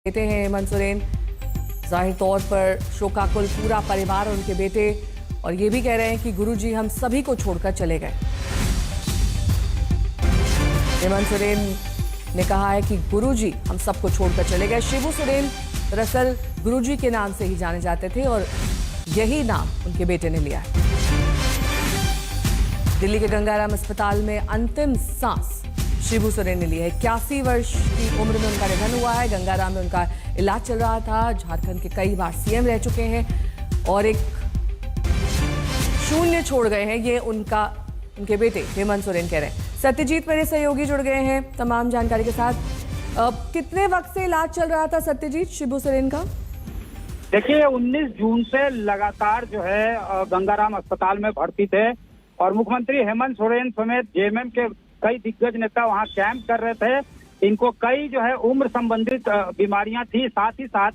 बेटे हैं हेमंत सोरेन। जाहिर तौर पर शोकाकुल पूरा परिवार और उनके बेटे, और ये भी कह रहे हैं कि गुरुजी हम सभी को छोड़कर चले गए। हेमंत सोरेन ने कहा है कि गुरुजी हम सबको छोड़कर चले गए। शिबू सोरेन दरअसल गुरुजी के नाम से ही जाने जाते थे और यही नाम उनके बेटे ने लिया है। दिल्ली के गंगाराम अस्पताल में अंतिम सांस शिबू सोरेन ने ली है। 81 वर्ष की उम्र में उनका निधन हुआ है। गंगाराम में उनका इलाज चल रहा था। झारखंड के कई बार सीएम रह चुके हैं और एक शून्य छोड़ गए हैं, ये उनके बेटे हेमंत सोरेन कह रहे हैं। सत्यजीत मेरे सहयोगी जुड़ गए हैं तमाम जानकारी के साथ। कितने वक्त से इलाज चल रहा था सत्यजीत शिबू सोरेन का? देखिए 19 जून से लगातार जो है गंगाराम अस्पताल में भर्ती थे और मुख्यमंत्री हेमंत सोरेन समेत जेएमएम के कई दिग्गज नेता वहां कैंप कर रहे थे। इनको कई जो है उम्र संबंधित बीमारियां थी, साथ ही साथ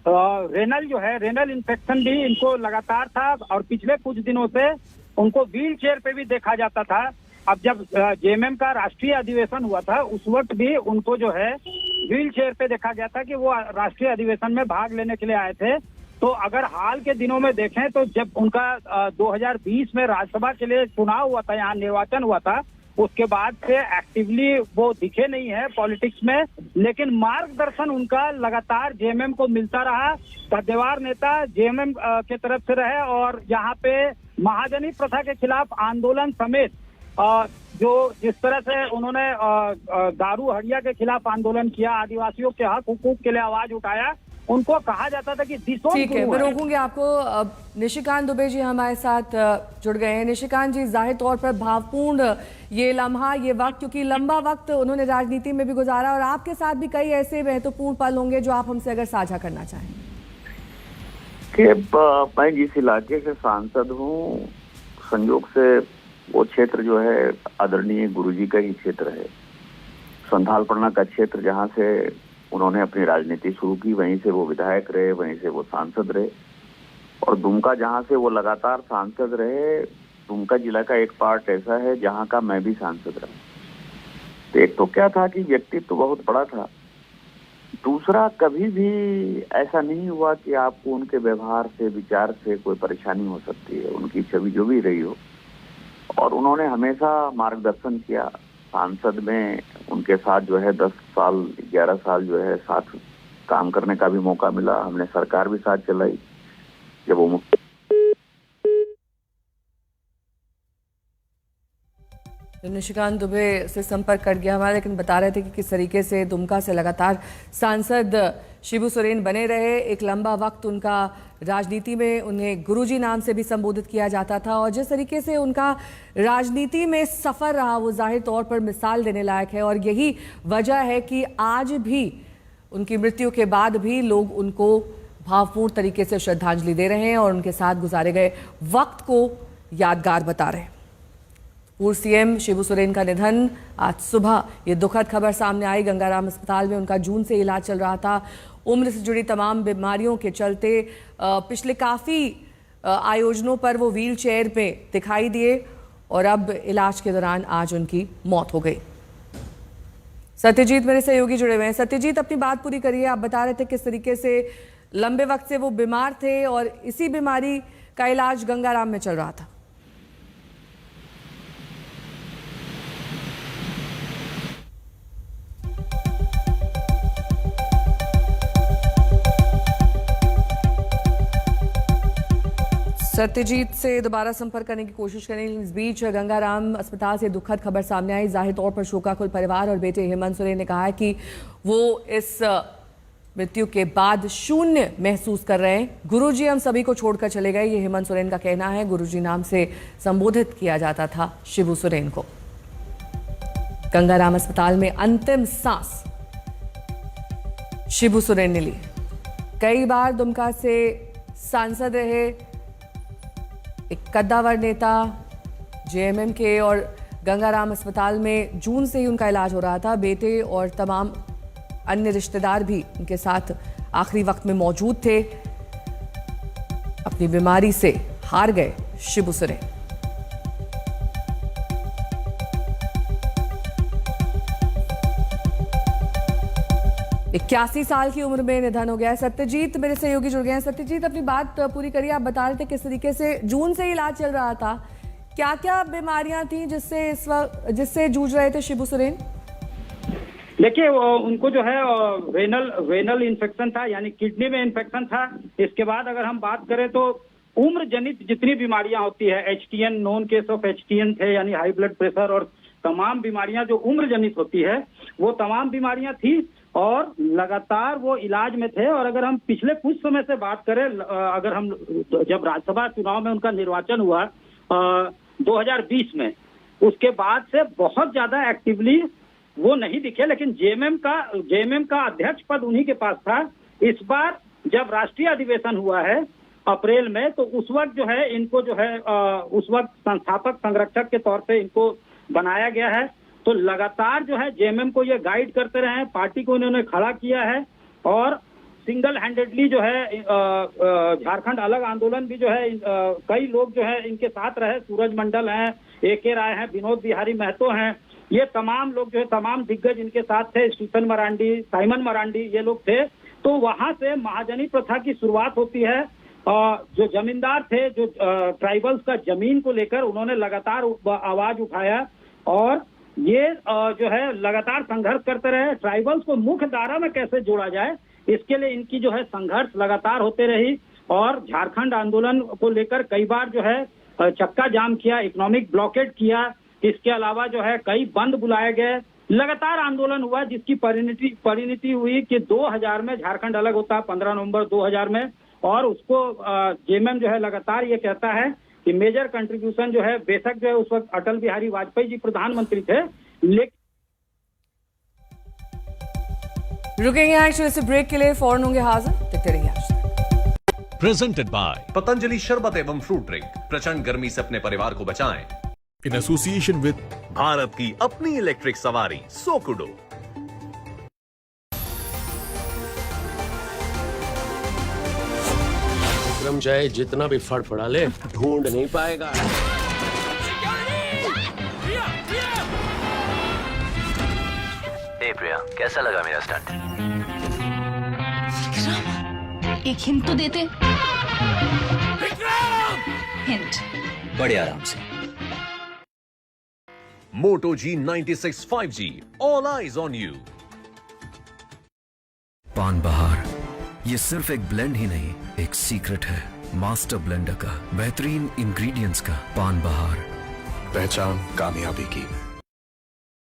रेनल इन्फेक्शन भी इनको लगातार था और पिछले कुछ दिनों से उनको व्हील चेयर पे भी देखा जाता था। अब जब जेएमएम का राष्ट्रीय अधिवेशन हुआ था उस वक्त भी उनको जो है व्हील चेयर पे देखा गया था कि वो राष्ट्रीय अधिवेशन में भाग लेने के लिए आए थे। तो अगर हाल के दिनों में देखें तो जब उनका 2020 में राज्यसभा के लिए चुनाव हुआ था, यहाँ निर्वाचन हुआ था, उसके बाद से एक्टिवली वो दिखे नहीं है पॉलिटिक्स में, लेकिन मार्गदर्शन उनका लगातार जेएमएम को मिलता रहा। कद्देवार नेता जेएमएम के तरफ से रहे और यहाँ पे महाजनी प्रथा के खिलाफ आंदोलन समेत जो जिस तरह से उन्होंने दारू हड़िया के खिलाफ आंदोलन किया, आदिवासियों के हक हुकूक के लिए आवाज उठाया, उनको कहा जाता था कि ठीक है, मैं रोकूंगी आपको। निशिकांत दुबे जी हमारे साथ जुड़ गए हैं। निशिकांत जी, जाहिर तौर पर भावपूर्ण ये लम्हा, ये वक्त, क्योंकि लंबा वक्त उन्होंने राजनीति में भी गुजारा और आपके साथ भी कई ऐसे महत्वपूर्ण पल होंगे जो आप हमसे अगर साझा करना चाहें। कि मैं जिस इलाके से सांसद हूँ, संयोग से वो क्षेत्र जो है आदरणीय गुरुजी का ही क्षेत्र है। संथालपरना का क्षेत्र जहाँ से उन्होंने अपनी राजनीति शुरू की, वहीं से वो विधायक रहे, वहीं से वो सांसद रहे। और दुमका जहाँ से वो लगातार सांसद रहे, दुमका जिला का एक पार्ट ऐसा है जहाँ का मैं भी सांसद रहा। तो एक तो क्या था कि व्यक्तित्व तो बहुत बड़ा था, दूसरा कभी भी ऐसा नहीं हुआ कि आपको उनके व्यवहार से, विचार से कोई परेशानी हो सकती है। उनकी छवि जो भी रही हो, और उन्होंने हमेशा मार्गदर्शन किया। सांसद में उनके साथ जो है 10 साल 11 साल जो है साथ काम करने का भी मौका मिला। हमने सरकार भी साथ चलाई जब वो मुख्य। निशिकांत दुबे से संपर्क कर गया हमारा, लेकिन बता रहे थे कि किस तरीके से दुमका से लगातार सांसद शिबू सोरेन बने रहे। एक लंबा वक्त उनका राजनीति में, उन्हें गुरुजी नाम से भी संबोधित किया जाता था और जिस तरीके से उनका राजनीति में सफ़र रहा वो जाहिर तौर पर मिसाल देने लायक है। और यही वजह है कि आज भी उनकी मृत्यु के बाद भी लोग उनको भावपूर्ण तरीके से श्रद्धांजलि दे रहे हैं और उनके साथ गुजारे गए वक्त को यादगार बता रहे हैं। पूर्व सीएम शिबू सोरेन का निधन आज सुबह, ये दुखद खबर सामने आई। गंगाराम अस्पताल में उनका जून से इलाज चल रहा था। उम्र से जुड़ी तमाम बीमारियों के चलते पिछले काफ़ी आयोजनों पर वो व्हील चेयर पे दिखाई दिए और अब इलाज के दौरान आज उनकी मौत हो गई। सत्यजीत मेरे सहयोगी जुड़े हुए हैं। सत्यजीत, अपनी बात पूरी करिए। आप बता रहे थे किस तरीके से लंबे वक्त से वो बीमार थे और इसी बीमारी का इलाज गंगाराम में चल रहा था। सत्यजीत से दोबारा संपर्क करने की कोशिश करेंगे। इस बीच गंगाराम अस्पताल से दुखद खबर सामने आई। जाहिर तौर पर शोकाकुल परिवार और बेटे हेमंत सोरेन ने कहा है कि वो इस मृत्यु के बाद शून्य महसूस कर रहे हैं। गुरुजी हम सभी को छोड़कर चले गए, ये हेमंत सोरेन का कहना है। गुरुजी नाम से संबोधित किया जाता था शिबू सोरेन को। गंगाराम अस्पताल में अंतिम सांस शिबू सोरेन ने ली। कई बार दुमका से सांसद रहे, एक कद्दावर नेता जेएमएम के, और गंगाराम अस्पताल में जून से ही उनका इलाज हो रहा था। बेटे और तमाम अन्य रिश्तेदार भी उनके साथ आखिरी वक्त में मौजूद थे। अपनी बीमारी से हार गए शिबू सोरेन। 81 साल की उम्र में निधन हो गया है। सत्यजीत मेरे सहयोगी जुड़ गए हैं। सत्यजीत, अपनी बात पूरी करिए। आप बता रहे थे किस तरीके से जून से इलाज चल रहा था, क्या क्या बीमारियां थी जिससे जूझ रहे थे शिबू सोरेन? देखिए, उनको जो है वेनल इन्फेक्शन था, यानी किडनी में इन्फेक्शन था। इसके बाद अगर हम बात करें तो उम्र जनित जितनी बीमारियां होती है, एचटीएन, नॉन केस ऑफ एचटीएन थे, यानी हाई ब्लड प्रेशर, और तमाम बीमारियां जो उम्र जनित होती है वो तमाम बीमारियां थी और लगातार वो इलाज में थे। और अगर हम पिछले कुछ समय से बात करें, अगर हम जब राज्यसभा चुनाव में उनका निर्वाचन हुआ 2020 में, उसके बाद से बहुत ज्यादा एक्टिवली वो नहीं दिखे, लेकिन जेएमएम का अध्यक्ष पद उन्हीं के पास था। इस बार जब राष्ट्रीय अधिवेशन हुआ है अप्रैल में, तो उस वक्त जो है इनको जो है उस वक्त संस्थापक संरक्षक के तौर पे इनको बनाया गया है। तो लगातार जो है जेएमएम को ये गाइड करते रहे हैं, पार्टी को इन्होंने खड़ा किया है और सिंगल हैंडेडली जो है झारखंड अलग आंदोलन भी जो है कई लोग जो है इनके साथ रहे। सूरज मंडल हैं, AK राय हैं, विनोद बिहारी महतो हैं, ये तमाम लोग जो है तमाम दिग्गज इनके साथ थे। स्टीफन मरांडी, साइमन मरांडी, ये लोग थे। तो वहां से महाजनी प्रथा की शुरुआत होती है। जो जमींदार थे, जो ट्राइबल्स का जमीन को लेकर उन्होंने लगातार आवाज उठाया और ये जो है लगातार संघर्ष करते रहे। ट्राइबल्स को मुख्य धारा में कैसे जोड़ा जाए, इसके लिए इनकी जो है संघर्ष लगातार होते रही और झारखंड आंदोलन को लेकर कई बार जो है चक्का जाम किया, इकोनॉमिक ब्लॉकेड किया। इसके अलावा जो है कई बंद बुलाए गए, लगातार आंदोलन हुआ, जिसकी परिणति हुई कि 2000 में झारखंड अलग होता है, 15 नवंबर 2000 में। और उसको जेएमएम जो है लगातार ये कहता है कि मेजर कंट्रीब्यूशन जो है, बेशक जो है उस वक्त अटल बिहारी वाजपेयी जी प्रधानमंत्री थे, लेकिन रुकेंगे यहाँ से ब्रेक के लिए, फौरन होंगे हाजिर, देखते रहिए आज तक। प्रेजेंटेड बाय पतंजलि शरबत एवं फ्रूट ड्रिंक। प्रचंड गर्मी से अपने परिवार को बचाएं in association with भारत की अपनी इलेक्ट्रिक सवारी सोकुडो। विक्रम चाहे जितना भी फड़फड़ा ले, ढूंढ नहीं पाएगा। ए प्रिया, कैसा लगा मेरा स्टंट? एक हिंट तो देते। हिंट। बड़े आराम से। Moto G96 5G, all eyes on you। पान बहार ये सिर्फ एक ब्लेंड ही नहीं, एक सीक्रेट है मास्टर ब्लेंडर का, बेहतरीन इंग्रेडिएंट्स का। पान बहार, पहचान कामयाबी की।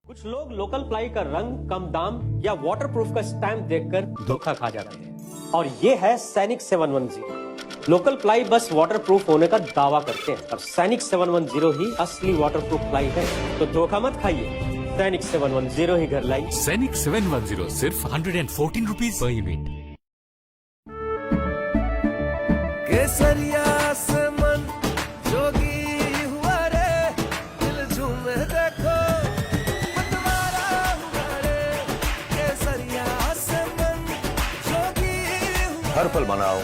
कुछ लोग लोकल प्लाई का रंग, कम दाम या वाटरप्रूफ का स्टैंप देखकर धोखा खा जाते हैं, और ये है सैनिक 710। लोकल प्लाई बस वाटरप्रूफ होने का दावा करते हैं, और सैनिक 710 ही असली वाटरप्रूफ प्लाई है। तो धोखा मत खाइए, सैनिक 710 ही घर लाई। सैनिक 710 सिर्फ 114 रुपीज पर यूनिट। केसरिया से मन जोगी हुआ रे, दिल झूमे देखो मतवारा हुआ रे। केसरिया से मन जोगी हुआ। हर पल मनाओ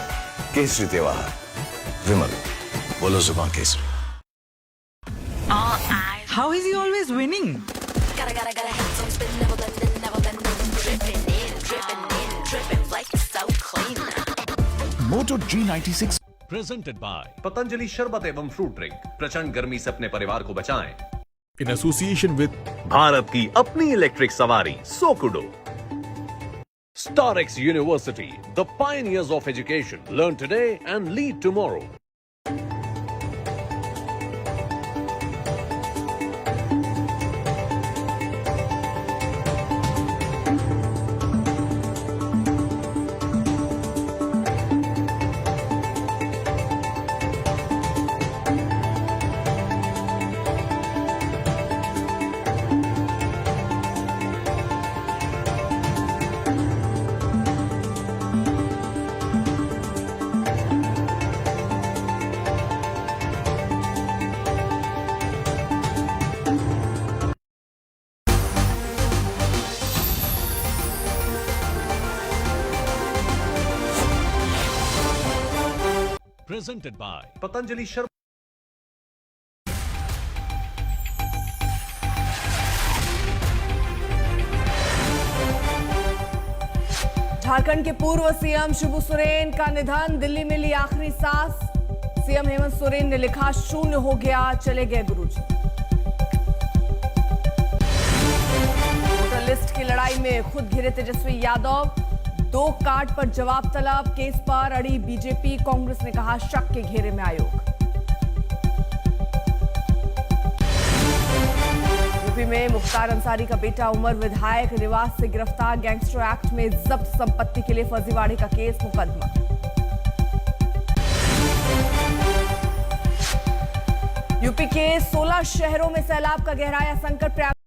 केसरी त्योहार। विमल, बोलो जुबान Kesari. How is he always winning? Moto G96 presented by Patanjali शरबत एवं फ्रूट ड्रिंक। प्रचंड गर्मी से अपने परिवार को बचाएं in association with भारत की अपनी इलेक्ट्रिक सवारी सोकुडो। StarX University, the pioneers of education. Learn today and lead tomorrow. Presented by Patanjali Sharma. Jharkhand के पूर्व सीएम शिबू सोरेन का निधन, दिल्ली में ली आखिरी सांस। सीएम हेमंत सोरेन ने लिखा, शून्य हो गया, चले गए गुरुजी। वोटर लिस्ट की लड़ाई में खुद घिरे तेजस्वी यादव, 2 कार्ड पर जवाब तलब। केस पर अड़ी बीजेपी, कांग्रेस ने कहा शक के घेरे में आयोग। यूपी में मुख्तार अंसारी का बेटा उमर विधायक निवास से गिरफ्तार, गैंगस्टर एक्ट में जब्त संपत्ति के लिए फर्जीवाड़े का केस मुकदमा। यूपी के 16 शहरों में सैलाब का गहराया संकट।